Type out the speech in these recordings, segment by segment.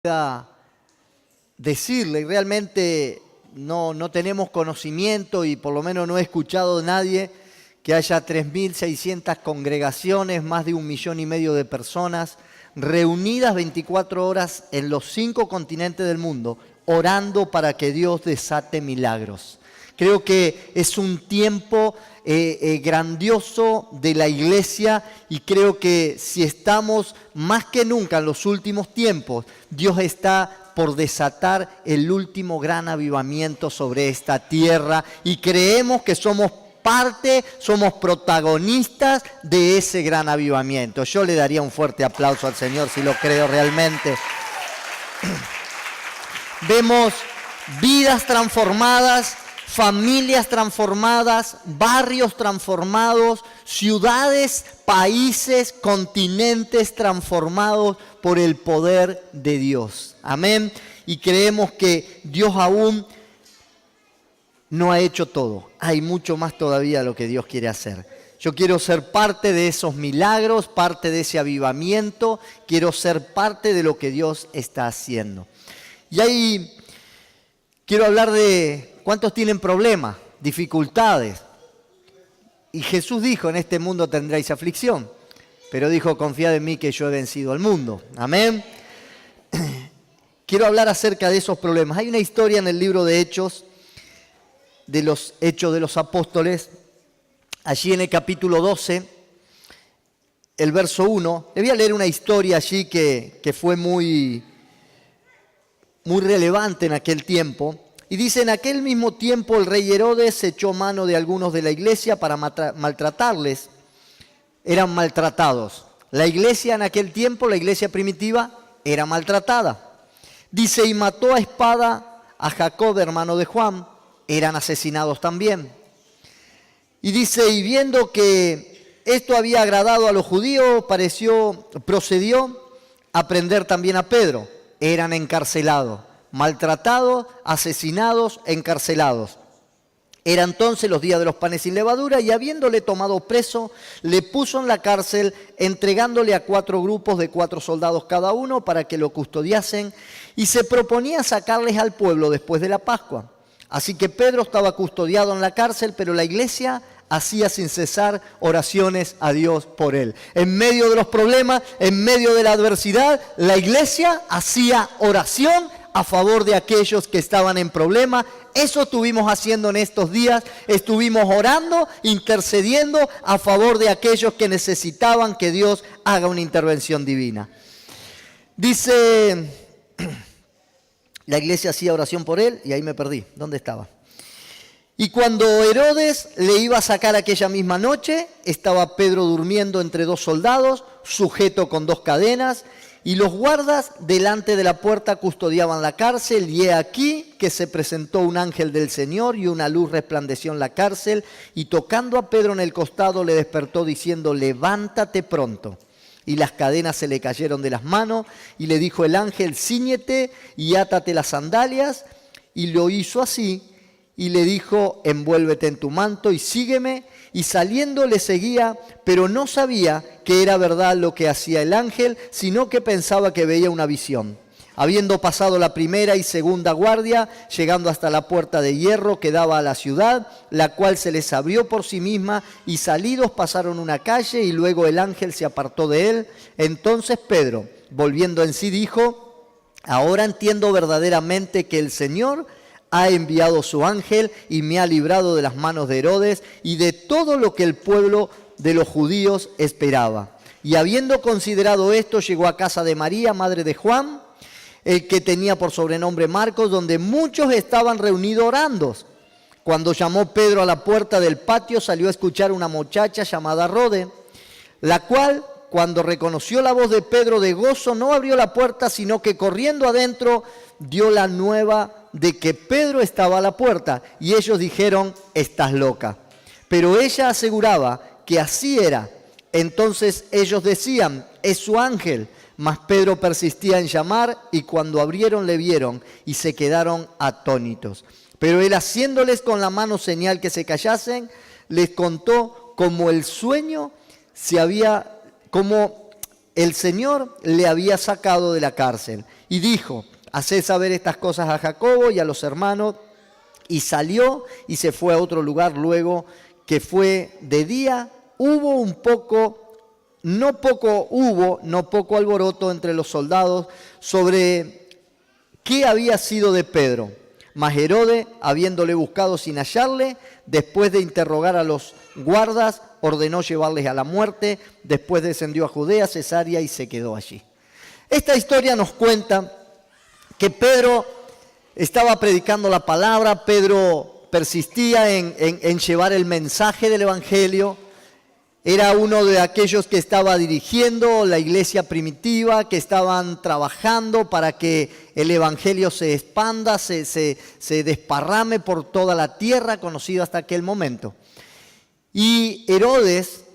pueda decirle. Realmente no tenemos conocimiento y por lo menos no he escuchado de nadie que haya 3.600 congregaciones, más de 1,5 millones de personas reunidas 24 horas en los 5 continentes del mundo, orando para que Dios desate milagros. Creo que es un tiempo grandioso de la iglesia y creo que si estamos más que nunca en los últimos tiempos, Dios está por desatar el último gran avivamiento sobre esta tierra y creemos que somos parte, somos protagonistas de ese gran avivamiento. Yo le daría un fuerte aplauso al Señor si lo creo realmente. Vemos vidas transformadas, familias transformadas, barrios transformados, ciudades, países, continentes transformados por el poder de Dios. Amén. Y creemos que Dios aún no ha hecho todo. Hay mucho más todavía lo que Dios quiere hacer. Yo quiero ser parte de esos milagros, parte de ese avivamiento. Quiero ser parte de lo que Dios está haciendo. Y ahí quiero hablar de cuántos tienen problemas, dificultades. Y Jesús dijo, en este mundo tendréis aflicción. Pero dijo, confiad en mí que yo he vencido al mundo. Amén. Quiero hablar acerca de esos problemas. Hay una historia en el libro de Hechos, de los Hechos de los Apóstoles, allí en el capítulo 12, el verso 1. Le voy a leer una historia allí que fue muy relevante en aquel tiempo. Y dice, en aquel mismo tiempo el rey Herodes echó mano de algunos de la iglesia para maltratarles. Eran maltratados. La iglesia en aquel tiempo, la iglesia primitiva, era maltratada. Dice, y mató a espada a Jacob, hermano de Juan. Eran asesinados también. Y dice, y viendo que esto había agradado a los judíos, procedió a prender también a Pedro. Eran encarcelados, maltratados, asesinados, encarcelados. Era entonces los días de los panes sin levadura, y habiéndole tomado preso, le puso en la cárcel, entregándole a 4 grupos de 4 soldados cada uno para que lo custodiasen, y se proponía sacarles al pueblo después de la Pascua. Así que Pedro estaba custodiado en la cárcel, pero la iglesia hacía sin cesar oraciones a Dios por él. En medio de los problemas, en medio de la adversidad, la iglesia hacía oración a favor de aquellos que estaban en problemas. Eso estuvimos haciendo en estos días. Estuvimos orando, intercediendo a favor de aquellos que necesitaban que Dios haga una intervención divina. Dice, la iglesia hacía oración por él y ahí me perdí. ¿Dónde estaba? Y cuando Herodes le iba a sacar aquella misma noche, estaba Pedro durmiendo entre 2 soldados, sujeto con 2 cadenas, y los guardas delante de la puerta custodiaban la cárcel, y he aquí que se presentó un ángel del Señor y una luz resplandeció en la cárcel, y tocando a Pedro en el costado le despertó diciendo, levántate pronto. Y las cadenas se le cayeron de las manos, y le dijo el ángel, cíñete y átate las sandalias, y lo hizo así, y le dijo, envuélvete en tu manto y sígueme. Y saliendo le seguía, pero no sabía que era verdad lo que hacía el ángel, sino que pensaba que veía una visión. Habiendo pasado la primera y segunda guardia, llegando hasta la puerta de hierro que daba a la ciudad, la cual se les abrió por sí misma, y salidos pasaron una calle, y luego el ángel se apartó de él. Entonces Pedro, volviendo en sí, dijo, ahora entiendo verdaderamente que el Señor ha enviado su ángel y me ha librado de las manos de Herodes y de todo lo que el pueblo de los judíos esperaba. Y habiendo considerado esto, llegó a casa de María, madre de Juan, el que tenía por sobrenombre Marcos, donde muchos estaban reunidos orando. Cuando llamó Pedro a la puerta del patio, salió a escuchar una muchacha llamada Rode, la cual, cuando reconoció la voz de Pedro de gozo, no abrió la puerta, sino que corriendo adentro dio la nueva de que Pedro estaba a la puerta, y ellos dijeron, estás loca. Pero ella aseguraba que así era. Entonces ellos decían, es su ángel. Mas Pedro persistía en llamar, y cuando abrieron le vieron, y se quedaron atónitos. Pero él, haciéndoles con la mano señal que se callasen, les contó cómo el sueño se había, cómo el Señor le había sacado de la cárcel. Y dijo, haced saber estas cosas a Jacobo y a los hermanos. Y salió y se fue a otro lugar. Luego que fue de día, hubo no poco alboroto entre los soldados sobre qué había sido de Pedro. Mas Herodes, habiéndole buscado sin hallarle, después de interrogar a los guardas, ordenó llevarles a la muerte. Después descendió a Judea, Cesarea, y se quedó allí. Esta historia nos cuenta que Pedro estaba predicando la palabra. Pedro persistía en llevar el mensaje del Evangelio. Era uno de aquellos que estaba dirigiendo la iglesia primitiva, que estaban trabajando para que el Evangelio se expanda, se desparrame por toda la tierra, conocido hasta aquel momento. Y Herodes,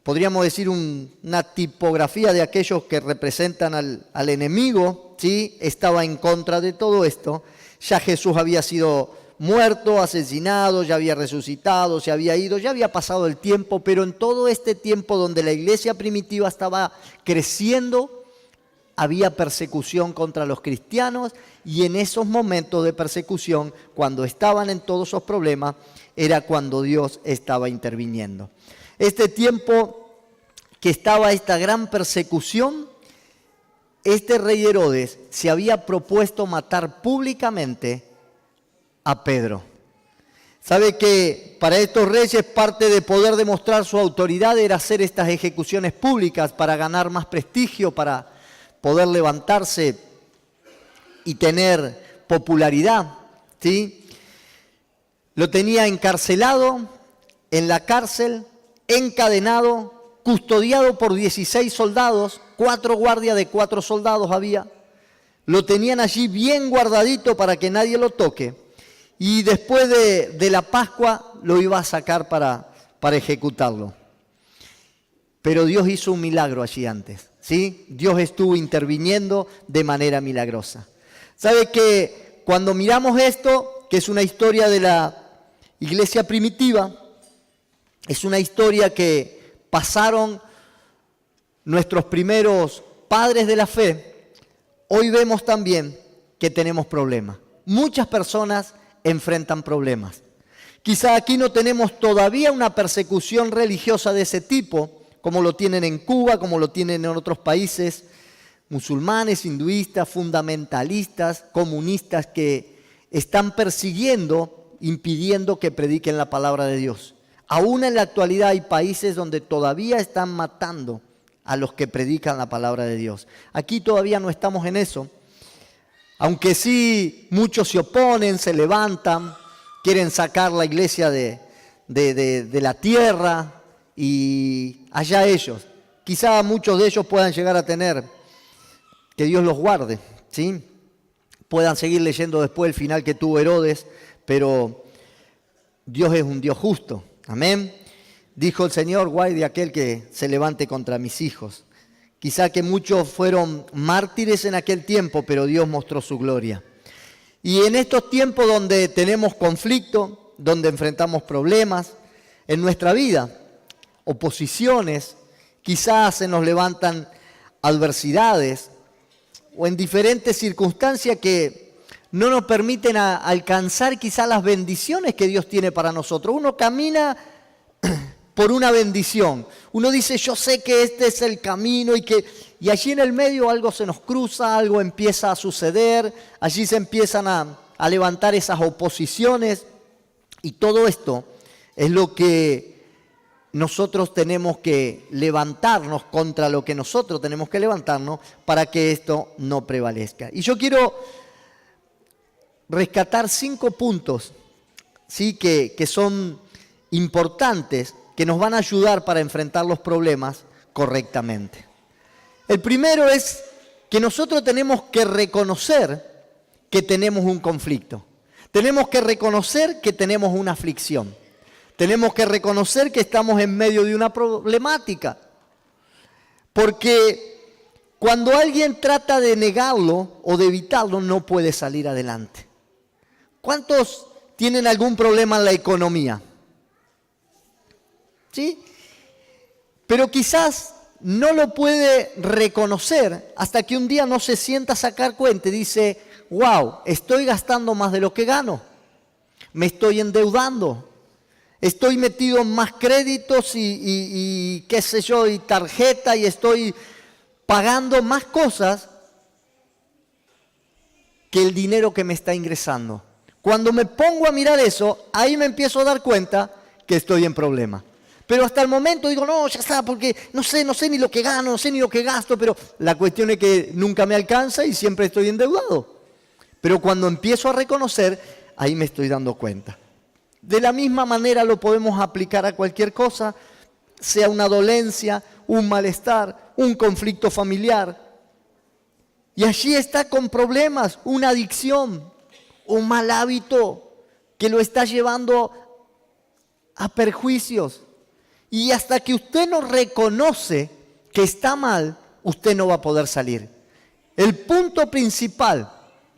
podríamos decir una tipografía de aquellos que representan al enemigo, ¿sí? Estaba en contra de todo esto. Ya Jesús había sido muerto, asesinado, ya había resucitado, se había ido, ya había pasado el tiempo, pero en todo este tiempo donde la iglesia primitiva estaba creciendo, había persecución contra los cristianos, y en esos momentos de persecución, cuando estaban en todos esos problemas, era cuando Dios estaba interviniendo. Este tiempo que estaba esta gran persecución, este rey Herodes se había propuesto matar públicamente a Pedro. Sabe que para estos reyes parte de poder demostrar su autoridad era hacer estas ejecuciones públicas para ganar más prestigio, para poder levantarse y tener popularidad, ¿sí? Lo tenía encarcelado en la cárcel, encadenado, custodiado por 16 soldados, 4 guardias de 4 soldados había. Lo tenían allí bien guardadito para que nadie lo toque. Y después de la Pascua lo iba a sacar para ejecutarlo. Pero Dios hizo un milagro allí antes, ¿sí? Dios estuvo interviniendo de manera milagrosa. ¿Sabe que cuando miramos esto, que es una historia de la iglesia primitiva, es una historia que pasaron nuestros primeros padres de la fe, hoy vemos también que tenemos problemas. Muchas personas enfrentan problemas. Quizá aquí no tenemos todavía una persecución religiosa de ese tipo, como lo tienen en Cuba, como lo tienen en otros países, musulmanes, hinduistas, fundamentalistas, comunistas, que están persiguiendo, impidiendo que prediquen la palabra de Dios. Aún en la actualidad hay países donde todavía están matando a los que predican la palabra de Dios. Aquí todavía no estamos en eso. Aunque sí muchos se oponen, se levantan, quieren sacar la iglesia de la tierra, y allá ellos. Quizá muchos de ellos puedan llegar a tener, que Dios los guarde, ¿sí? Puedan seguir leyendo después el final que tuvo Herodes, pero Dios es un Dios justo. Amén. Dijo el Señor, guay de aquel que se levante contra mis hijos. Quizá que muchos fueron mártires en aquel tiempo, pero Dios mostró su gloria. Y en estos tiempos donde tenemos conflicto, donde enfrentamos problemas en nuestra vida, oposiciones, quizás se nos levantan adversidades o en diferentes circunstancias que no nos permiten alcanzar quizás las bendiciones que Dios tiene para nosotros. Uno camina por una bendición. Uno dice, yo sé que este es el camino, y allí en el medio algo se nos cruza, algo empieza a suceder, allí se empiezan a levantar esas oposiciones, y todo esto es lo que nosotros tenemos que levantarnos, contra lo que nosotros tenemos que levantarnos para que esto no prevalezca. Y yo quiero rescatar 5 puntos, ¿sí? que son importantes, que nos van a ayudar para enfrentar los problemas correctamente. El primero es que nosotros tenemos que reconocer que tenemos un conflicto. Tenemos que reconocer que tenemos una aflicción. Tenemos que reconocer que estamos en medio de una problemática. Porque cuando alguien trata de negarlo o de evitarlo, no puede salir adelante. ¿Cuántos tienen algún problema en la economía? ¿Sí? Pero quizás no lo puede reconocer hasta que un día no se sienta a sacar cuenta y dice, wow, estoy gastando más de lo que gano, me estoy endeudando, estoy metido en más créditos y qué sé yo, y tarjeta, y estoy pagando más cosas que el dinero que me está ingresando. Cuando me pongo a mirar eso, ahí me empiezo a dar cuenta que estoy en problema. Pero hasta el momento digo, no, ya está, porque no sé ni lo que gano, no sé ni lo que gasto, pero la cuestión es que nunca me alcanza y siempre estoy endeudado. Pero cuando empiezo a reconocer, ahí me estoy dando cuenta. De la misma manera lo podemos aplicar a cualquier cosa, sea una dolencia, un malestar, un conflicto familiar. Y allí está con problemas, una adicción, un mal hábito que lo está llevando a perjuicios. Y hasta que usted no reconoce que está mal, usted no va a poder salir. El punto principal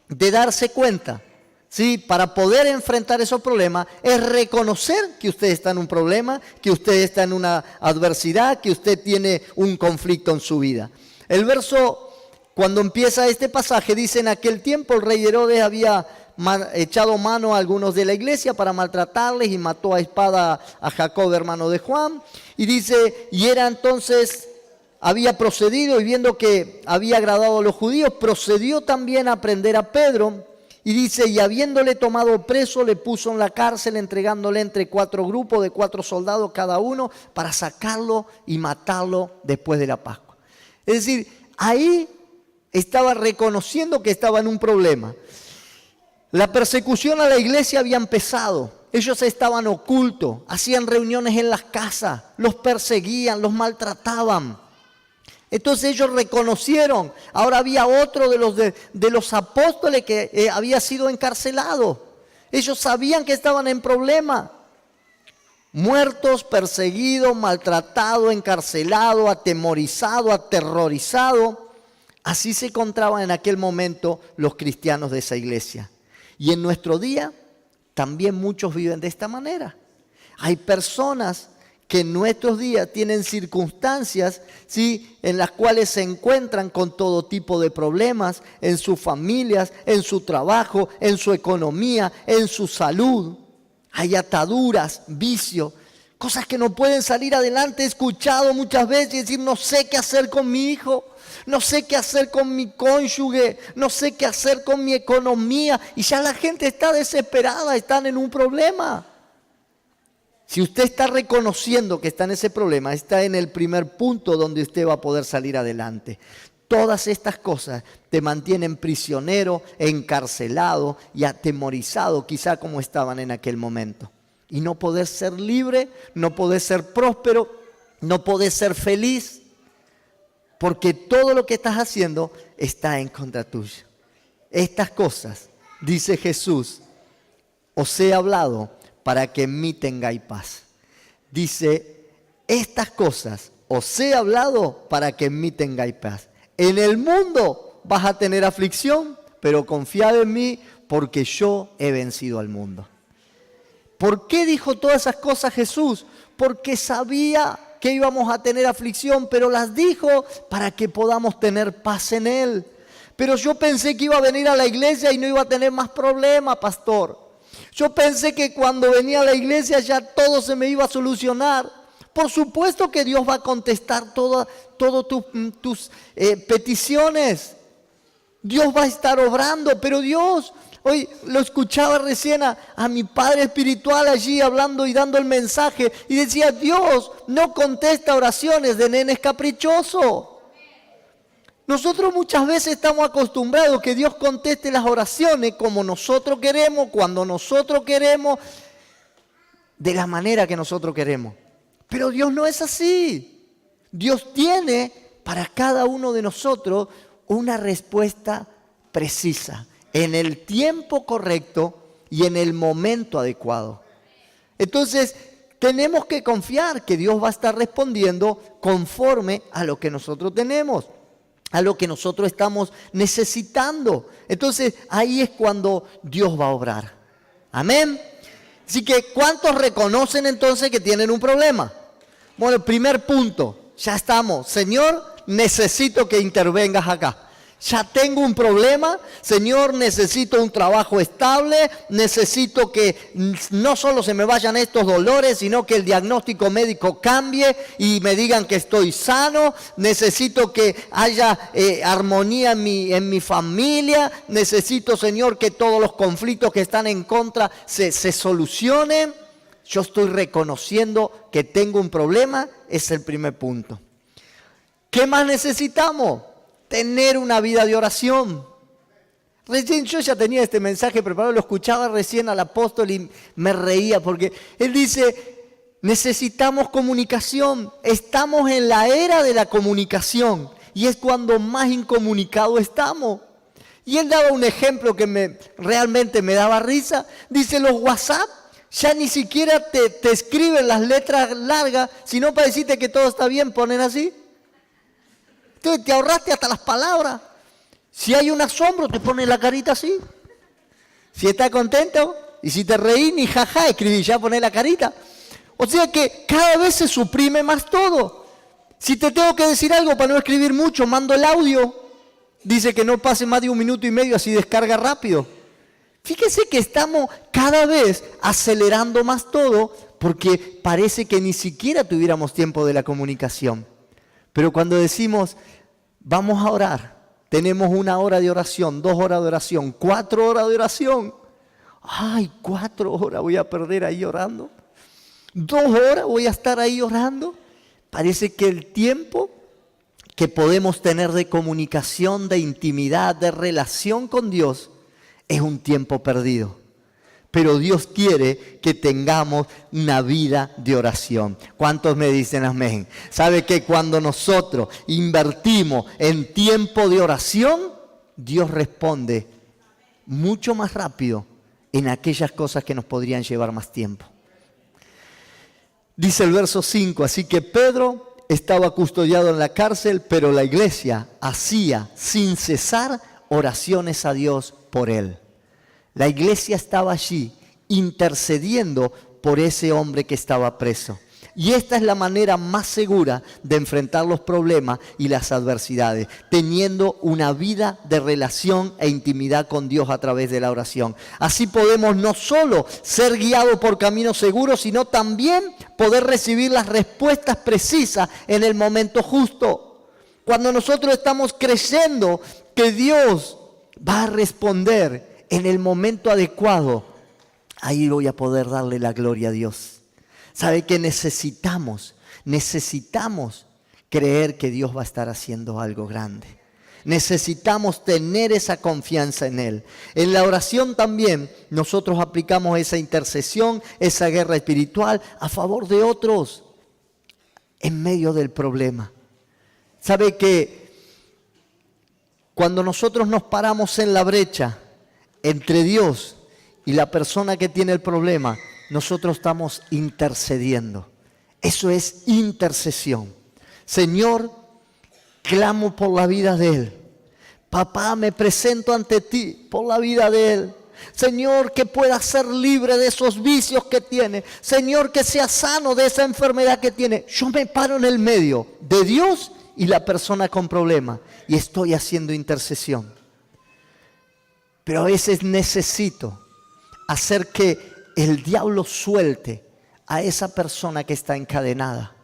de darse cuenta, ¿sí?, para poder enfrentar esos problemas, es reconocer que usted está en un problema, que usted está en una adversidad, que usted tiene un conflicto en su vida. El verso, cuando empieza este pasaje, dice: en aquel tiempo el rey Herodes había echado mano a algunos de la iglesia para maltratarles y mató a espada a Jacob, hermano de Juan. Y dice, y era entonces, había procedido, y viendo que había agradado a los judíos, procedió también a prender a Pedro. Y dice, y habiéndole tomado preso, le puso en la cárcel, entregándole entre 4 grupos de 4 soldados cada uno, para sacarlo y matarlo después de la Pascua. Es decir, ahí estaba reconociendo que estaba en un problema. La persecución a la iglesia había empezado. Ellos estaban ocultos, hacían reuniones en las casas, los perseguían, los maltrataban. Entonces ellos reconocieron. Ahora había otro de los apóstoles que había sido encarcelado. Ellos sabían que estaban en problema. Muertos, perseguidos, maltratados, encarcelados, atemorizados, aterrorizados. Así se encontraban en aquel momento los cristianos de esa iglesia. Y en nuestro día también muchos viven de esta manera. Hay personas que en nuestros días tienen circunstancias, ¿sí?, en las cuales se encuentran con todo tipo de problemas en sus familias, en su trabajo, en su economía, en su salud. Hay ataduras, vicios, cosas que no pueden salir adelante. He escuchado muchas veces decir, no sé qué hacer con mi hijo, no sé qué hacer con mi cónyuge, no sé qué hacer con mi economía. Y ya la gente está desesperada, están en un problema. Si usted está reconociendo que está en ese problema, está en el primer punto donde usted va a poder salir adelante. Todas estas cosas te mantienen prisionero, encarcelado y atemorizado, quizá como estaban en aquel momento. Y no podés ser libre, no podés ser próspero, no podés ser feliz, porque todo lo que estás haciendo está en contra tuyo. Estas cosas, dice Jesús, os he hablado para que en mí tengáis paz. Dice, estas cosas os he hablado para que en mí tengáis paz. En el mundo vas a tener aflicción, pero confiad en mí porque yo he vencido al mundo. ¿Por qué dijo todas esas cosas Jesús? Porque sabía que íbamos a tener aflicción, pero las dijo para que podamos tener paz en Él. Pero yo pensé que iba a venir a la iglesia y no iba a tener más problemas, pastor. Yo pensé que cuando venía a la iglesia ya todo se me iba a solucionar. Por supuesto que Dios va a contestar todas tus peticiones. Dios va a estar obrando, pero Dios, hoy lo escuchaba recién a mi padre espiritual allí hablando y dando el mensaje. Y decía, Dios no contesta oraciones de nenes caprichosos. Nosotros muchas veces estamos acostumbrados que Dios conteste las oraciones como nosotros queremos, cuando nosotros queremos, de la manera que nosotros queremos. Pero Dios no es así. Dios tiene para cada uno de nosotros una respuesta precisa, en el tiempo correcto y en el momento adecuado. Entonces, tenemos que confiar que Dios va a estar respondiendo conforme a lo que nosotros tenemos, a lo que nosotros estamos necesitando. Entonces, ahí es cuando Dios va a obrar. Amén. Así que, ¿cuántos reconocen entonces que tienen un problema? Bueno, el primer punto, ya estamos. Señor, necesito que intervengas acá. Ya tengo un problema, Señor, necesito un trabajo estable, necesito que no solo se me vayan estos dolores, sino que el diagnóstico médico cambie y me digan que estoy sano, necesito que haya armonía en mi familia, necesito, Señor, que todos los conflictos que están en contra se solucionen. Yo estoy reconociendo que tengo un problema, es el primer punto. ¿Qué más necesitamos? Tener una vida de oración. Recién yo ya tenía este mensaje preparado, lo escuchaba recién al apóstol y me reía porque él dice, necesitamos comunicación, estamos en la era de la comunicación y es cuando más incomunicados estamos. Y él daba un ejemplo que realmente me daba risa, dice los WhatsApp ya ni siquiera te escriben las letras largas, sino para decirte que todo está bien, ponen así. Entonces te ahorraste hasta las palabras. Si hay un asombro, te pones la carita así. Si estás contento, y si te reí, ni jaja, escribí, ya pones la carita. O sea que cada vez se suprime más todo. Si te tengo que decir algo para no escribir mucho, mando el audio. Dice que no pase más de 1 minuto y medio, así descarga rápido. Fíjese que estamos cada vez acelerando más todo porque parece que ni siquiera tuviéramos tiempo de la comunicación. Pero cuando decimos, vamos a orar, tenemos 1 hora de oración, 2 horas de oración, 4 horas de oración. Ay, 4 horas voy a perder ahí orando. 2 horas voy a estar ahí orando. Parece que el tiempo que podemos tener de comunicación, de intimidad, de relación con Dios, es un tiempo perdido. Pero Dios quiere que tengamos una vida de oración. ¿Cuántos me dicen amén? ¿Sabe que cuando nosotros invertimos en tiempo de oración, Dios responde mucho más rápido en aquellas cosas que nos podrían llevar más tiempo? Dice el verso 5, así que Pedro estaba custodiado en la cárcel, pero la iglesia hacía sin cesar oraciones a Dios por él. La iglesia estaba allí intercediendo por ese hombre que estaba preso. Y esta es la manera más segura de enfrentar los problemas y las adversidades, teniendo una vida de relación e intimidad con Dios a través de la oración. Así podemos no solo ser guiados por caminos seguros, sino también poder recibir las respuestas precisas en el momento justo. Cuando nosotros estamos creyendo que Dios va a responder en el momento adecuado, ahí voy a poder darle la gloria a Dios. ¿Sabe que necesitamos creer que Dios va a estar haciendo algo grande? Necesitamos tener esa confianza en Él. En la oración también nosotros aplicamos esa intercesión, esa guerra espiritual a favor de otros en medio del problema. ¿Sabe que cuando nosotros nos paramos en la brecha entre Dios y la persona que tiene el problema, nosotros estamos intercediendo? Eso es intercesión. Señor, clamo por la vida de él. Papá, me presento ante ti por la vida de él. Señor, que pueda ser libre de esos vicios que tiene. Señor, que sea sano de esa enfermedad que tiene. Yo me paro en el medio de Dios y la persona con problema y estoy haciendo intercesión. Pero a veces necesito hacer que el diablo suelte a esa persona que está encadenada.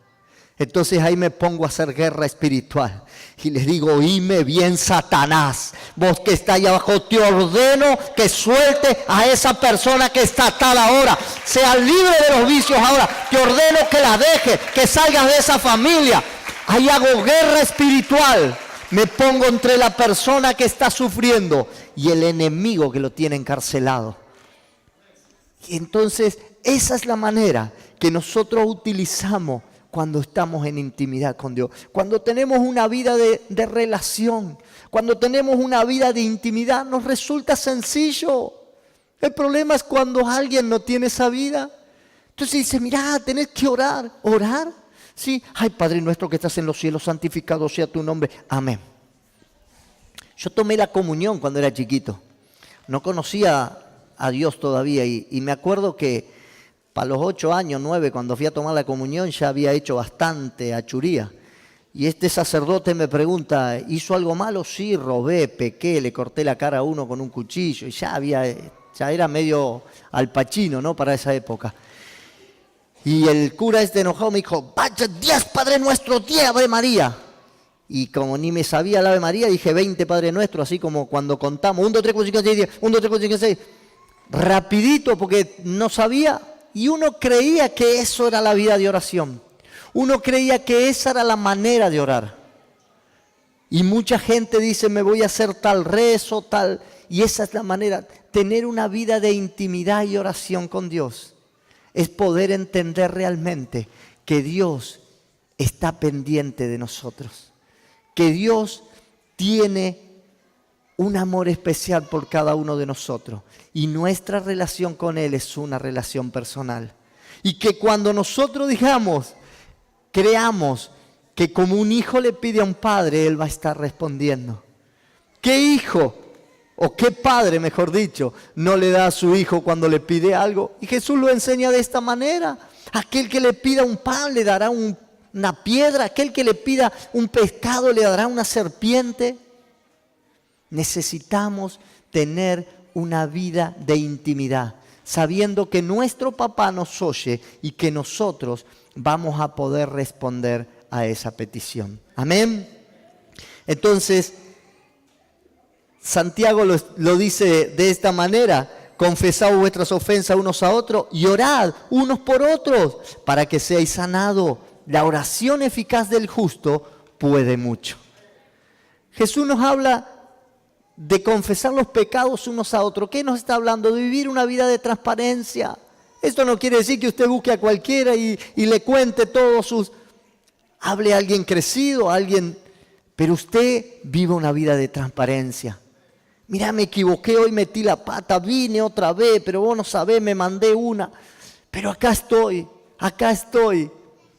Entonces ahí me pongo a hacer guerra espiritual y les digo, oíme bien, Satanás, vos que está ahí abajo, te ordeno que suelte a esa persona que está atada ahora, sea libre de los vicios ahora, te ordeno que la deje, que salgas de esa familia. Ahí hago guerra espiritual, me pongo entre la persona que está sufriendo y el enemigo que lo tiene encarcelado. Y entonces esa es la manera que nosotros utilizamos cuando estamos en intimidad con Dios, cuando tenemos una vida de relación, cuando tenemos una vida de intimidad, nos resulta sencillo. El problema es cuando alguien no tiene esa vida. Entonces dice, mirá, tenés que orar. ¿Orar? Sí. Ay, Padre nuestro que estás en los cielos, santificado sea tu nombre. Amén. Yo tomé la comunión cuando era chiquito. No conocía a Dios todavía y me acuerdo que para los 8 años, 9, cuando fui a tomar la comunión, ya había hecho bastante achuría. Y este sacerdote me pregunta, ¿hizo algo malo? Sí, robé, pequé, le corté la cara a uno con un cuchillo. Y ya era medio Al Pacino, ¿no? Para esa época. Y el cura enojado me dijo, vaya 10 Padre Nuestro, 10 Ave María. Y como ni me sabía el Ave María, dije 20 Padre Nuestro, así como cuando contamos 1, 2, 3, 4, 5, 6, 10, 1, 2, 3, 4, 5, 6. Rapidito, porque no sabía. Y uno creía que eso era la vida de oración. Uno creía que esa era la manera de orar. Y mucha gente dice, me voy a hacer tal rezo, tal. Y esa es la manera. Tener una vida de intimidad y oración con Dios es poder entender realmente que Dios está pendiente de nosotros. Que Dios tiene un amor especial por cada uno de nosotros. Y nuestra relación con Él es una relación personal. Y que cuando nosotros creamos que como un hijo le pide a un padre, Él va a estar respondiendo. ¿Qué hijo, o qué padre, mejor dicho, no le da a su hijo cuando le pide algo? Y Jesús lo enseña de esta manera. Aquel que le pida un pan le dará una piedra. Aquel que le pida un pescado le dará una serpiente. Necesitamos tener una vida de intimidad, sabiendo que nuestro papá nos oye y que nosotros vamos a poder responder a esa petición. Amén. Entonces, Santiago lo dice de esta manera: confesad vuestras ofensas unos a otros y orad unos por otros para que seáis sanados. La oración eficaz del justo puede mucho. Jesús nos habla de confesar los pecados unos a otros. ¿Qué nos está hablando? De vivir una vida de transparencia. Esto no quiere decir que usted busque a cualquiera y le cuente todos sus... Hable a alguien crecido, a alguien... Pero usted vive una vida de transparencia. Mira, me equivoqué hoy, metí la pata, vine otra vez, pero vos no sabés, me mandé una. Pero acá estoy.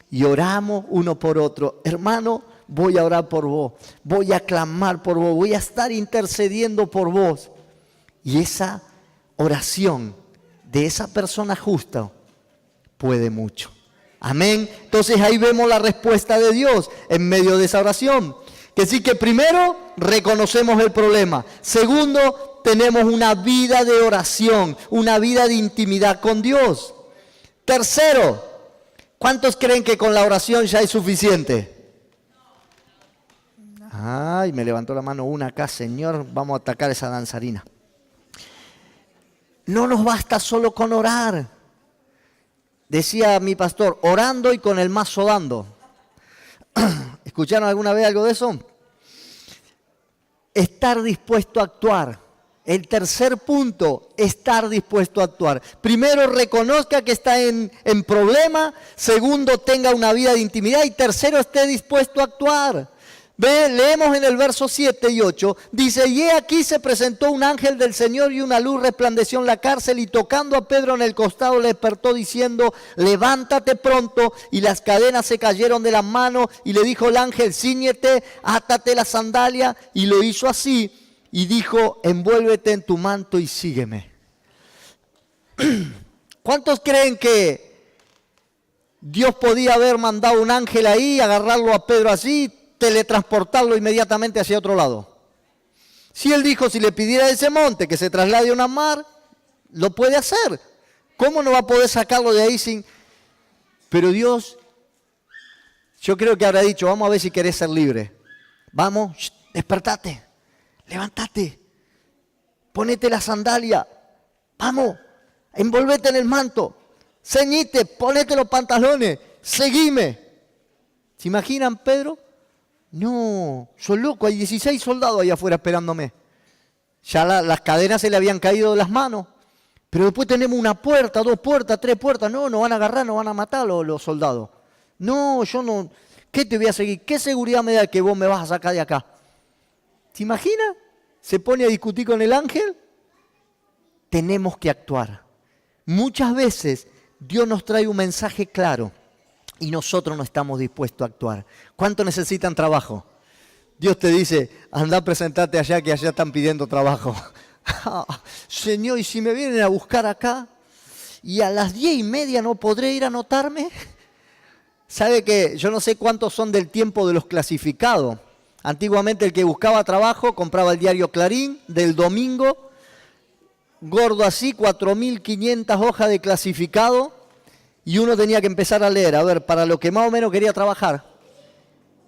Y oramos uno por otro. Hermano, voy a orar por vos, voy a clamar por vos, voy a estar intercediendo por vos. Y esa oración de esa persona justa puede mucho. Amén. Entonces ahí vemos la respuesta de Dios en medio de esa oración. Que sí, que primero reconocemos el problema. Segundo, tenemos una vida de oración, una vida de intimidad con Dios. Tercero, ¿cuántos creen que con la oración ya es suficiente? Ay, me levantó la mano una acá, Señor, vamos a atacar esa danzarina. No nos basta solo con orar. Decía mi pastor, orando y con el mazo dando. ¿Escucharon alguna vez algo de eso? Estar dispuesto a actuar. El tercer punto, estar dispuesto a actuar. Primero, reconozca que está en problema. Segundo, tenga una vida de intimidad. Y tercero, esté dispuesto a actuar. Leemos en el verso 7 y 8, dice, y he aquí se presentó un ángel del Señor y una luz resplandeció en la cárcel y tocando a Pedro en el costado le despertó diciendo, levántate pronto, y las cadenas se cayeron de las manos y le dijo el ángel, cíñete, átate la sandalia, y lo hizo así y dijo, envuélvete en tu manto y sígueme. ¿Cuántos creen que Dios podía haber mandado un ángel ahí, agarrarlo a Pedro así, teletransportarlo inmediatamente hacia otro lado? Si él dijo, si le pidiera ese monte que se traslade a una mar, lo puede hacer. ¿Cómo no va a poder sacarlo de ahí sin...? Pero Dios, yo creo que habrá dicho, vamos a ver si querés ser libre. Vamos, despertate, levántate, ponete la sandalia, vamos, envolvete en el manto, ceñite, ponete los pantalones, seguime. ¿Se imaginan, Pedro? No, soy loco, hay 16 soldados ahí afuera esperándome. Ya las cadenas se le habían caído de las manos. Pero después tenemos una puerta, 2 puertas, 3 puertas. No, nos van a agarrar, nos van a matar los soldados. No, yo no. ¿Qué te voy a seguir? ¿Qué seguridad me da que vos me vas a sacar de acá? ¿Te imaginas? Se pone a discutir con el ángel. Tenemos que actuar. Muchas veces Dios nos trae un mensaje claro. Y nosotros no estamos dispuestos a actuar. ¿Cuánto necesitan trabajo? Dios te dice, anda a presentarte allá, que allá están pidiendo trabajo. Señor, ¿y si me vienen a buscar acá? ¿Y a las 10:30 no podré ir a anotarme? ¿Sabe que yo no sé cuántos son del tiempo de los clasificados? Antiguamente el que buscaba trabajo compraba el diario Clarín del domingo, gordo así, 4.500 hojas de clasificado, y uno tenía que empezar a leer, a ver, para lo que más o menos quería trabajar.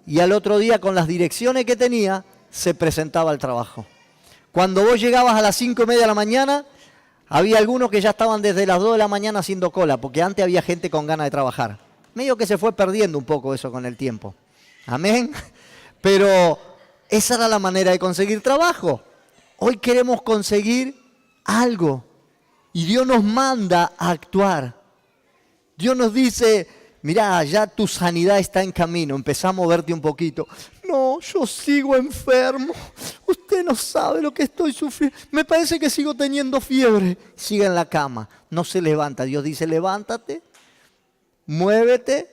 Y al otro día, con las direcciones que tenía, se presentaba al trabajo. Cuando vos llegabas a las 5:30 de la mañana, había algunos que ya estaban desde las 2 de la mañana haciendo cola, porque antes había gente con ganas de trabajar. Medio que se fue perdiendo un poco eso con el tiempo. Amén. Pero esa era la manera de conseguir trabajo. Hoy queremos conseguir algo y Dios nos manda a actuar. Dios nos dice, mirá, ya tu sanidad está en camino, empezá a moverte un poquito. No, yo sigo enfermo, usted no sabe lo que estoy sufriendo, me parece que sigo teniendo fiebre. Sigue en la cama, no se levanta. Dios dice, levántate, muévete,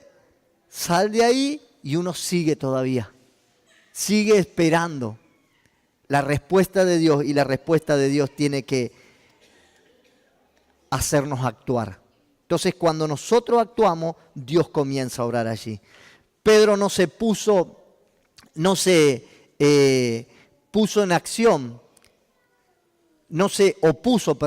sal de ahí, y uno sigue todavía. Sigue esperando la respuesta de Dios, y la respuesta de Dios tiene que hacernos actuar. Entonces, cuando nosotros actuamos, Dios comienza a obrar allí. Pedro no se puso en acción, no se opuso,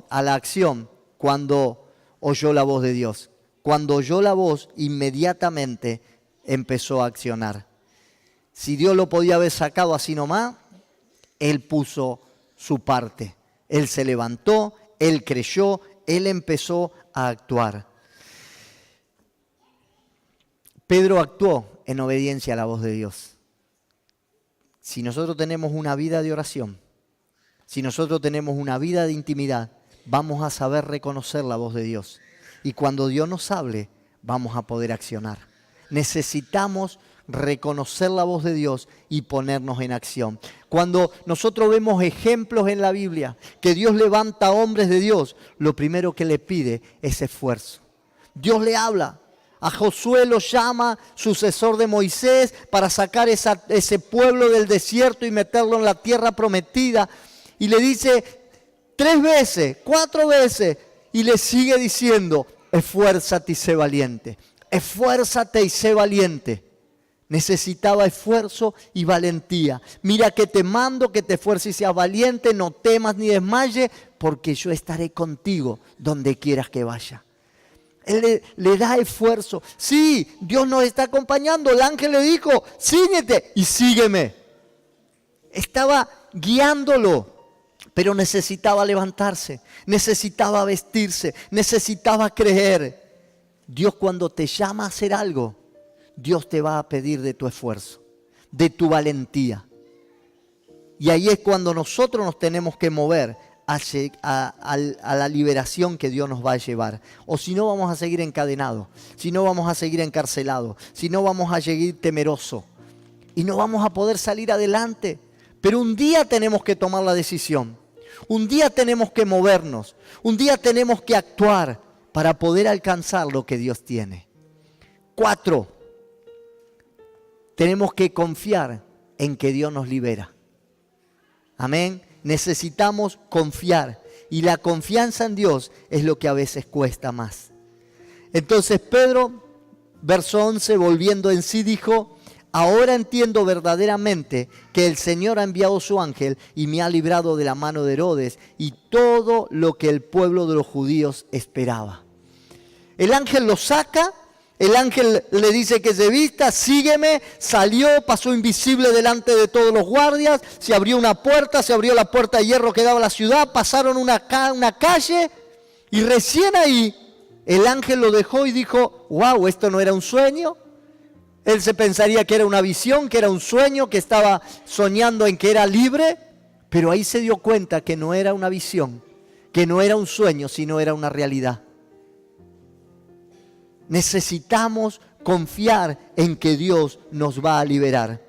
a la acción cuando oyó la voz de Dios. Cuando oyó la voz, inmediatamente empezó a accionar. Si Dios lo podía haber sacado así nomás, Él puso su parte. Él se levantó, Él creyó, Él empezó a actuar. Pedro actuó en obediencia a la voz de Dios. Si nosotros tenemos una vida de oración, si nosotros tenemos una vida de intimidad, vamos a saber reconocer la voz de Dios. Y cuando Dios nos hable, vamos a poder accionar. Necesitamos reconocer la voz de Dios y ponernos en acción. Cuando nosotros vemos ejemplos en la Biblia, que Dios levanta a hombres de Dios, lo primero que le pide es esfuerzo. Dios le habla. A Josué lo llama sucesor de Moisés para sacar ese pueblo del desierto y meterlo en la tierra prometida. Y le dice 3 veces, 4 veces, y le sigue diciendo, esfuérzate y sé valiente. Esfuérzate y sé valiente. Necesitaba esfuerzo y valentía. Mira que te mando que te esfuerces y seas valiente, no temas ni desmayes, porque yo estaré contigo donde quieras que vaya. Él le da esfuerzo. Sí, Dios nos está acompañando. El ángel le dijo, síguete y sígueme. Estaba guiándolo, pero necesitaba levantarse, necesitaba vestirse, necesitaba creer. Dios, cuando te llama a hacer algo, Dios te va a pedir de tu esfuerzo, de tu valentía. Y ahí es cuando nosotros nos tenemos que mover a la liberación que Dios nos va a llevar. O si no, vamos a seguir encadenados, si no, vamos a seguir encarcelados, si no, vamos a seguir temerosos y no vamos a poder salir adelante. Pero un día tenemos que tomar la decisión, un día tenemos que movernos, un día tenemos que actuar para poder alcanzar lo que Dios tiene. 4, tenemos que confiar en que Dios nos libera. Amén. Necesitamos confiar, y la confianza en Dios es lo que a veces cuesta más. Entonces Pedro, verso 11, volviendo en sí, dijo, ahora entiendo verdaderamente que el Señor ha enviado su ángel y me ha librado de la mano de Herodes y todo lo que el pueblo de los judíos esperaba. El ángel lo saca. El ángel le dice que se vista, sígueme, salió, pasó invisible delante de todos los guardias, se abrió una puerta, se abrió la puerta de hierro que daba a la ciudad, pasaron una calle y recién ahí el ángel lo dejó y dijo, wow, esto no era un sueño. Él se pensaría que era una visión, que era un sueño, que estaba soñando en que era libre, pero ahí se dio cuenta que no era una visión, que no era un sueño, sino era una realidad. Necesitamos confiar en que Dios nos va a liberar.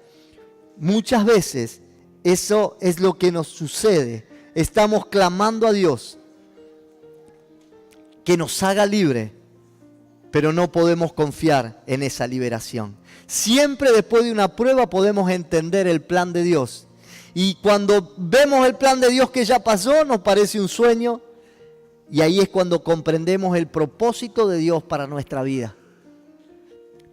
Muchas veces eso es lo que nos sucede. Estamos clamando a Dios que nos haga libre, pero no podemos confiar en esa liberación. Siempre después de una prueba podemos entender el plan de Dios. Y cuando vemos el plan de Dios que ya pasó, nos parece un sueño. Y ahí es cuando comprendemos el propósito de Dios para nuestra vida.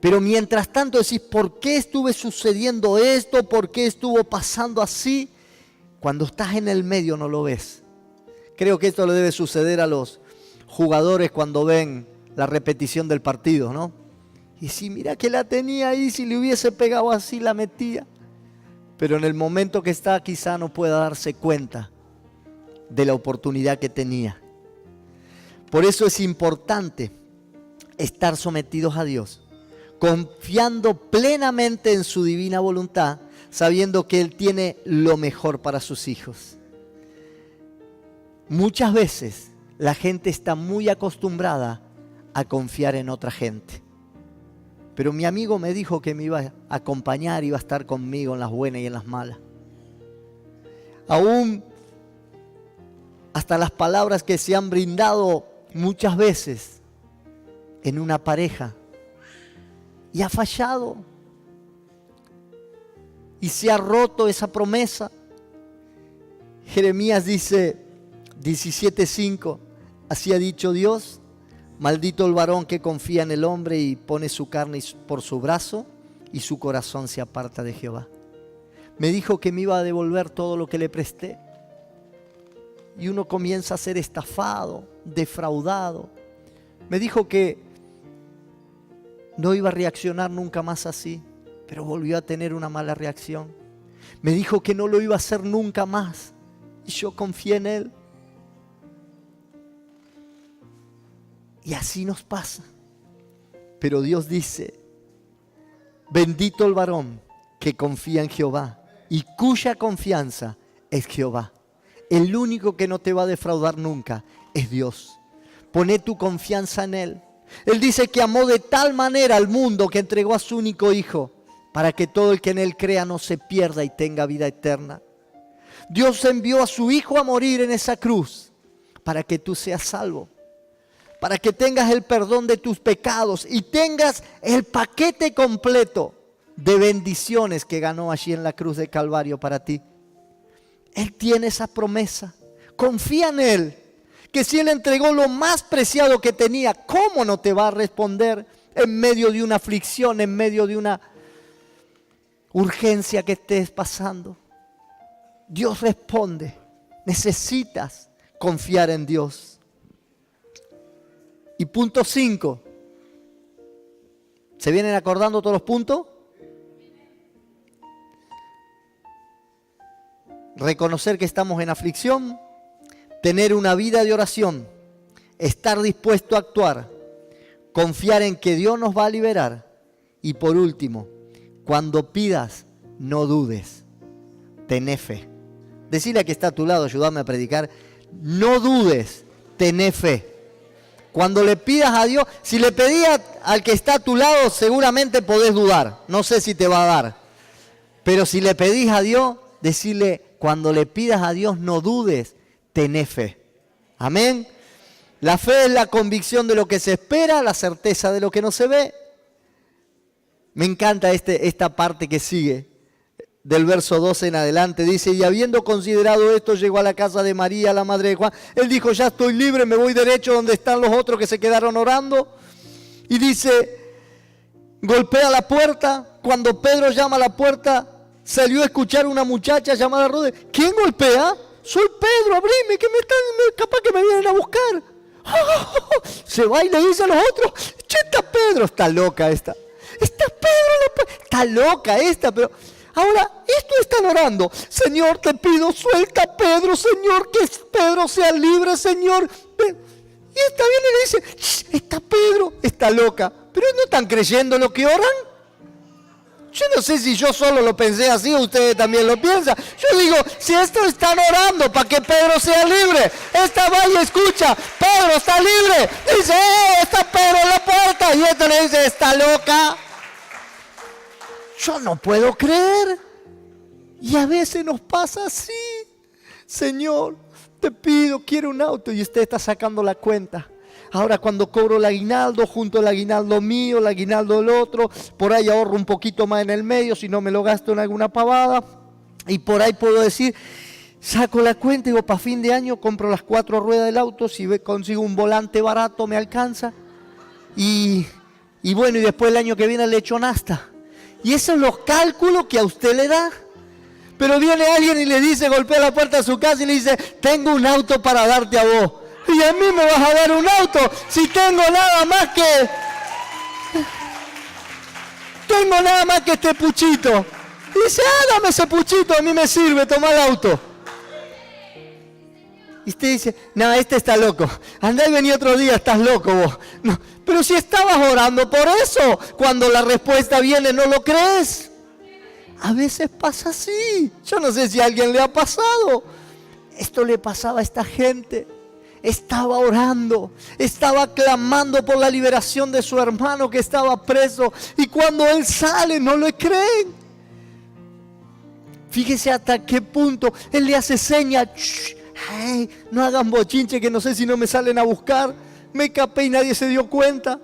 Pero mientras tanto decís, ¿por qué estuve sucediendo esto? ¿Por qué estuvo pasando así? Cuando estás en el medio no lo ves. Creo que esto le debe suceder a los jugadores cuando ven la repetición del partido, ¿no? Y si mira que la tenía ahí, si le hubiese pegado así, la metía. Pero en el momento que está quizá no pueda darse cuenta de la oportunidad que tenía. Por eso es importante estar sometidos a Dios, confiando plenamente en su divina voluntad, sabiendo que Él tiene lo mejor para sus hijos. Muchas veces la gente está muy acostumbrada a confiar en otra gente. Pero mi amigo me dijo que me iba a acompañar, iba a estar conmigo en las buenas y en las malas. Aún hasta las palabras que se han brindado muchas veces en una pareja y ha fallado y se ha roto esa promesa. Jeremías dice 17:5, así ha dicho Dios: maldito el varón que confía en el hombre y pone su carne por su brazo y su corazón se aparta de Jehová. Me dijo que me iba a devolver todo lo que le presté. Y uno comienza a ser estafado, defraudado. Me dijo que no iba a reaccionar nunca más así, pero volvió a tener una mala reacción. Me dijo que no lo iba a hacer nunca más y yo confié en él. Y así nos pasa. Pero Dios dice: bendito el varón que confía en Jehová y cuya confianza es Jehová. El único que no te va a defraudar nunca es Dios. Poné tu confianza en Él. Él dice que amó de tal manera al mundo que entregó a su único Hijo para que todo el que en Él crea no se pierda y tenga vida eterna. Dios envió a su Hijo a morir en esa cruz para que tú seas salvo, para que tengas el perdón de tus pecados y tengas el paquete completo de bendiciones que ganó allí en la cruz de Calvario para ti. Él tiene esa promesa. Confía en Él, que si Él entregó lo más preciado que tenía, ¿cómo no te va a responder en medio de una aflicción, en medio de una urgencia que estés pasando? Dios responde. Necesitas confiar en Dios. Y punto 5. ¿Se vienen acordando todos los puntos? Reconocer que estamos en aflicción, tener una vida de oración, estar dispuesto a actuar, confiar en que Dios nos va a liberar. Y por último, cuando pidas, no dudes, tené fe. Decile a que está a tu lado, ayúdame a predicar: no dudes, tené fe. Cuando le pidas a Dios, si le pedías al que está a tu lado, seguramente podés dudar, no sé si te va a dar. Pero si le pedís a Dios, decirle: cuando le pidas a Dios, no dudes, tené fe. Amén. La fe es la convicción de lo que se espera, la certeza de lo que no se ve. Me encanta esta parte que sigue, del verso 12 en adelante. Dice: y habiendo considerado esto, llegó a la casa de María, la madre de Juan. Él dijo: ya estoy libre, me voy derecho donde están los otros que se quedaron orando. Y dice, golpea la puerta. Cuando Pedro llama a la puerta, salió a escuchar una muchacha llamada Rode. ¿Quién golpea? Soy Pedro, abrime, que capaz que me vienen a buscar. Se va y le dice a los otros: che, está Pedro. Está loca esta. Está Pedro, está loca esta, pero ahora esto están orando. Señor, te pido, suelta a Pedro, Señor, que Pedro sea libre, Señor. Y esta viene y le dice: está Pedro, está loca. Pero no están creyendo lo que oran. Yo no sé si yo solo lo pensé así o ustedes también lo piensan. Yo digo, si estos están orando para que Pedro sea libre, esta va y escucha: Pedro está libre. Dice: está Pedro en la puerta. Y esto le dice: está loca. Yo no puedo creer. Y a veces nos pasa así. Señor, te pido, quiero un auto. Y usted está sacando la cuenta. Ahora cuando cobro el aguinaldo, junto el aguinaldo mío, el aguinaldo del otro, por ahí ahorro un poquito más en el medio, si no me lo gasto en alguna pavada. Y por ahí puedo decir, saco la cuenta y digo, para fin de año compro las 4 ruedas del auto, si consigo un volante barato me alcanza. Y Y bueno, y después el año que viene le echo nafta. Y esos son los cálculos que a usted le da. Pero viene alguien y le dice, golpea la puerta de su casa y le dice, tengo un auto para darte a vos. Y a mí me vas a dar un auto si tengo nada más que este puchito. Y dice, dame ese puchito, a mí me sirve, toma el auto. Y usted dice, no, este está loco. Andá y vení otro día, estás loco vos. No, pero si estabas orando por eso, cuando la respuesta viene, ¿no lo crees? A veces pasa así. Yo no sé si a alguien le ha pasado. Esto le pasaba a esta gente. Estaba orando, estaba clamando por la liberación de su hermano que estaba preso. Y cuando él sale, no le creen. Fíjese hasta qué punto él le hace señas. Ay, no hagan bochinche que no sé si no me salen a buscar. Me escapé y nadie se dio cuenta.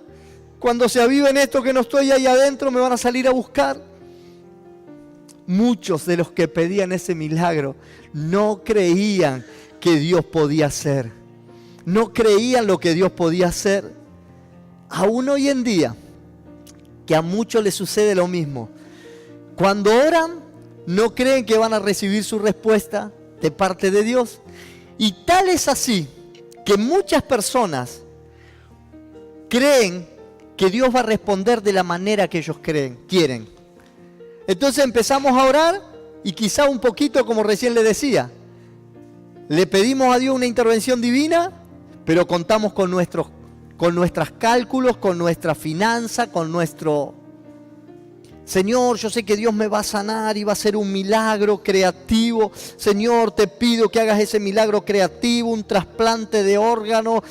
Cuando se aviven esto que no estoy ahí adentro, me van a salir a buscar. Muchos de los que pedían ese milagro no creían que Dios podía hacer. No creían lo que Dios podía hacer. Aún hoy en día, que a muchos les sucede lo mismo. Cuando oran, no creen que van a recibir su respuesta de parte de Dios. Y tal es así que muchas personas creen que Dios va a responder de la manera que ellos quieren. Entonces empezamos a orar y quizá un poquito, como recién le decía, le pedimos a Dios una intervención divina, pero contamos con nuestros cálculos, con nuestra finanza, con nuestro... Señor, yo sé que Dios me va a sanar y va a hacer un milagro creativo. Señor, te pido que hagas ese milagro creativo, un trasplante de órgano.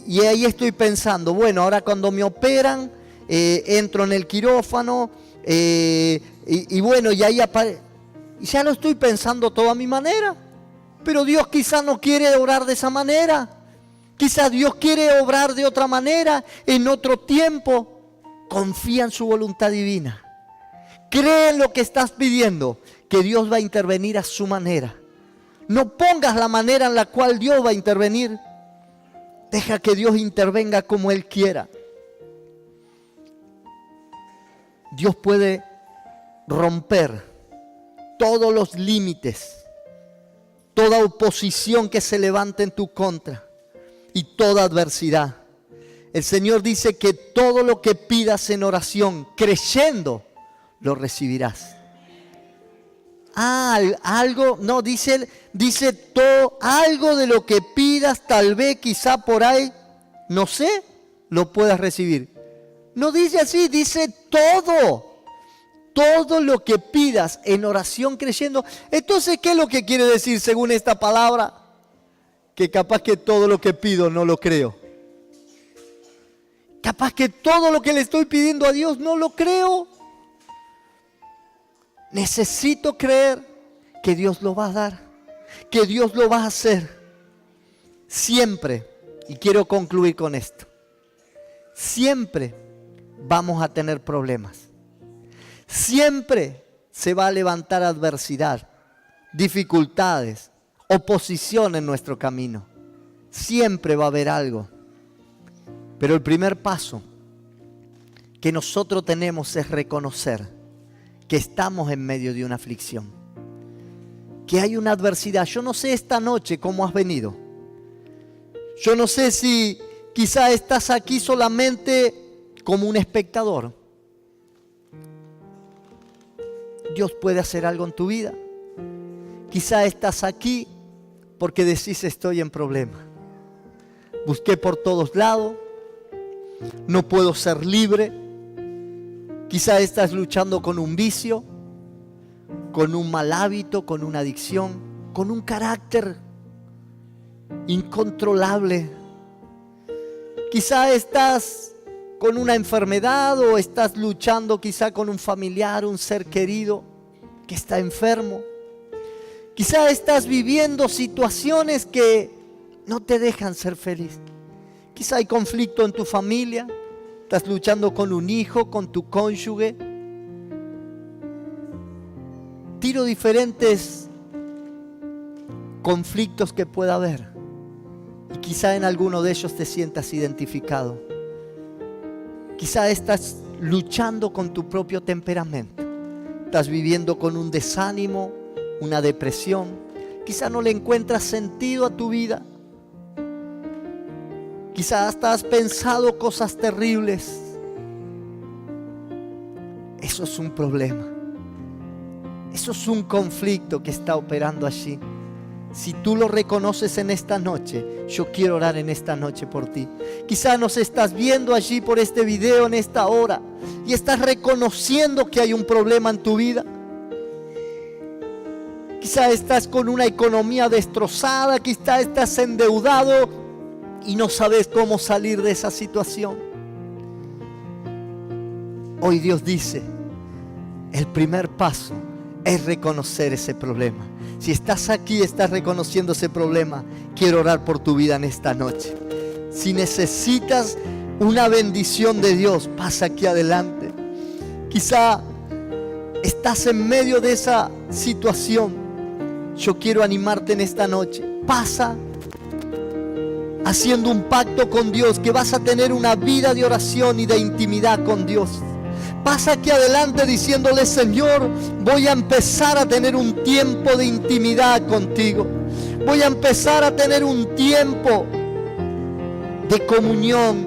Y ahí estoy pensando, bueno, ahora cuando me operan, entro en el quirófano y bueno, y ahí y ya lo estoy pensando todo a mi manera. Pero Dios quizás no quiere orar de esa manera. Quizás Dios quiere obrar de otra manera, en otro tiempo. Confía en su voluntad divina. Cree en lo que estás pidiendo, que Dios va a intervenir a su manera. No pongas la manera en la cual Dios va a intervenir. Deja que Dios intervenga como Él quiera. Dios puede romper todos los límites, toda oposición que se levante en tu contra y toda adversidad. El Señor dice que todo lo que pidas en oración, creyendo, lo recibirás. Algo, no, dice todo, algo de lo que pidas, tal vez, quizá por ahí, no sé, lo puedas recibir. No dice así, dice todo. Todo lo que pidas en oración creyendo. Entonces, ¿qué es lo que quiere decir según esta palabra? Que capaz que todo lo que pido no lo creo. Capaz que todo lo que le estoy pidiendo a Dios no lo creo. Necesito creer que Dios lo va a dar, que Dios lo va a hacer. Siempre, y quiero concluir con esto, siempre vamos a tener problemas. Siempre se va a levantar adversidad, dificultades, oposición en nuestro camino. Siempre va a haber algo. Pero el primer paso que nosotros tenemos es reconocer que estamos en medio de una aflicción, que hay una adversidad. Yo no sé esta noche cómo has venido. Yo no sé si quizá estás aquí solamente como un espectador. Dios puede hacer algo en tu vida. Quizá estás aquí porque decís estoy en problema. Busqué por todos lados. No puedo ser libre. Quizá estás luchando con un vicio, con un mal hábito, con una adicción, con un carácter incontrolable. Quizá estás con una enfermedad o estás luchando quizá con un familiar, un ser querido que está enfermo. Quizá estás viviendo situaciones que no te dejan ser feliz. Quizá hay conflicto en tu familia, estás luchando con un hijo, con tu cónyuge. Tiro diferentes conflictos que pueda haber. Y quizá en alguno de ellos te sientas identificado. Quizá estás luchando con tu propio temperamento. Estás viviendo con un desánimo, una depresión. Quizá no le encuentras sentido a tu vida. Quizá hasta has pensado cosas terribles. Eso es un problema. Eso es un conflicto que está operando allí. Si tú lo reconoces en esta noche, yo quiero orar en esta noche por ti. Quizá nos estás viendo allí por este video en esta hora y estás reconociendo que hay un problema en tu vida. Quizá estás con una economía destrozada, quizá estás endeudado y no sabes cómo salir de esa situación. Hoy Dios dice, el primer paso es reconocer ese problema. Si estás aquí, estás reconociendo ese problema, quiero orar por tu vida en esta noche. Si necesitas una bendición de Dios, pasa aquí adelante. Quizá estás en medio de esa situación. Yo quiero animarte en esta noche. Pasa haciendo un pacto con Dios, que vas a tener una vida de oración y de intimidad con Dios. Pasa aquí adelante diciéndole, Señor, voy a empezar a tener un tiempo de intimidad contigo. Voy a empezar a tener un tiempo de comunión.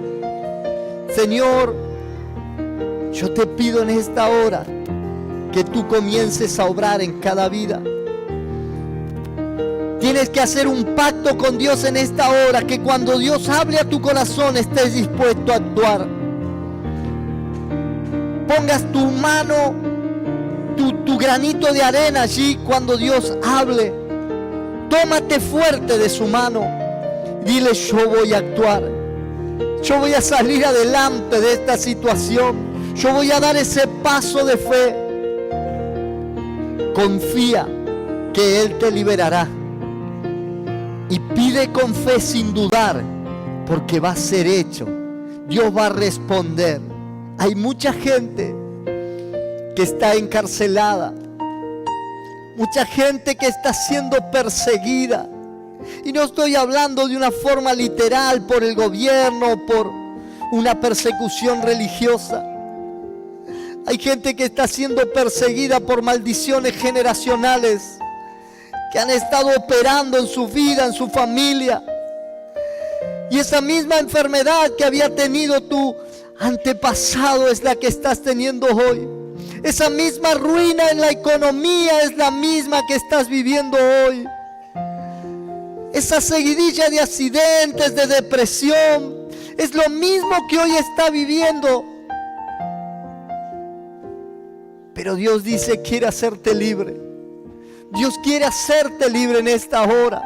Señor, yo te pido en esta hora que tú comiences a obrar en cada vida. Tienes que hacer un pacto con Dios en esta hora, que cuando Dios hable a tu corazón estés dispuesto a actuar. Pongas tu mano, tu granito de arena allí cuando Dios hable. Tómate fuerte de su mano. Dile, yo voy a actuar. Yo voy a salir adelante de esta situación. Yo voy a dar ese paso de fe. Confía que Él te liberará. Y pide con fe sin dudar, porque va a ser hecho. Dios va a responder. Hay mucha gente que está encarcelada, mucha gente que está siendo perseguida. Y no estoy hablando de una forma literal por el gobierno, por una persecución religiosa. Hay gente que está siendo perseguida por maldiciones generacionales que han estado operando en su vida, en su familia. Y esa misma enfermedad que había tenido tu antepasado es la que estás teniendo hoy. Esa misma ruina en la economía es la misma que estás viviendo hoy. Esa seguidilla de accidentes, de depresión, es lo mismo que hoy está viviendo. Pero Dios dice, quiere hacerte libre. Dios quiere hacerte libre en esta hora.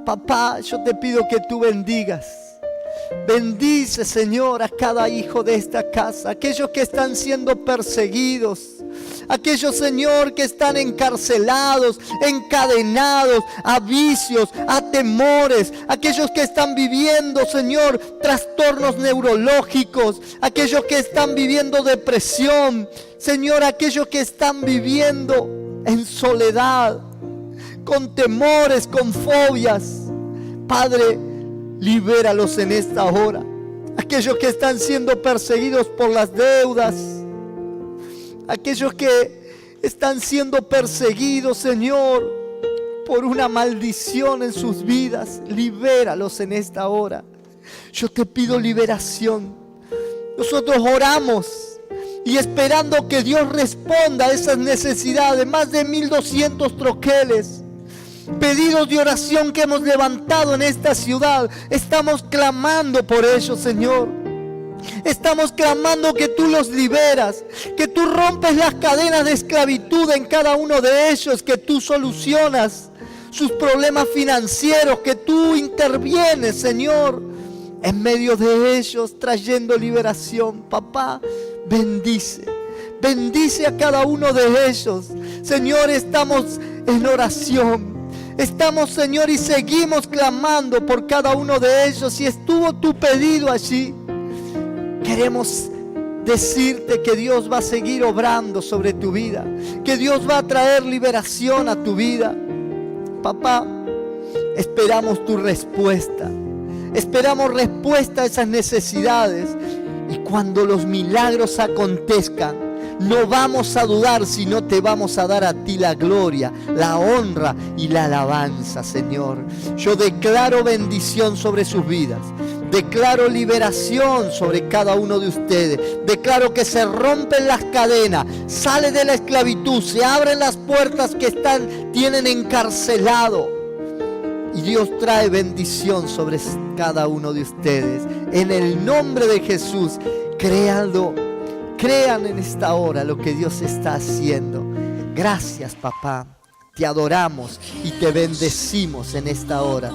Papá, yo te pido que tú bendigas. Bendice, Señor, a cada hijo de esta casa, aquellos que están siendo perseguidos, aquellos, Señor, que están encarcelados, encadenados a vicios, a temores, aquellos que están viviendo, Señor, trastornos neurológicos, aquellos que están viviendo depresión, Señor, aquellos que están viviendo en soledad, con temores, con fobias. Padre, libéralos en esta hora. Aquellos que están siendo perseguidos por las deudas, aquellos que están siendo perseguidos, Señor, por una maldición en sus vidas, libéralos en esta hora. Yo te pido liberación. Nosotros oramos y esperando que Dios responda a esas necesidades. Más de 1200 troqueles, pedidos de oración que hemos levantado en esta ciudad. Estamos clamando por ellos, Señor. Estamos clamando que tú los liberas, que tú rompes las cadenas de esclavitud en cada uno de ellos, que tú solucionas sus problemas financieros, que tú intervienes, Señor, en medio de ellos, trayendo liberación. Papá, bendice a cada uno de ellos. Señor, estamos en oración. Estamos, Señor, y seguimos clamando por cada uno de ellos. Y estuvo tu pedido allí. Queremos decirte que Dios va a seguir obrando sobre tu vida, que Dios va a traer liberación a tu vida. Papá, esperamos tu respuesta. Esperamos respuesta a esas necesidades. Y cuando los milagros acontezcan, no vamos a dudar, sino te vamos a dar a ti la gloria, la honra y la alabanza, Señor. Yo declaro bendición sobre sus vidas. Declaro liberación sobre cada uno de ustedes. Declaro que se rompen las cadenas, sale de la esclavitud, se abren las puertas que tienen encarcelado. Y Dios trae bendición sobre cada uno de ustedes. En el nombre de Jesús, créanlo. Crean en esta hora lo que Dios está haciendo. Gracias, papá. Te adoramos y te bendecimos en esta hora.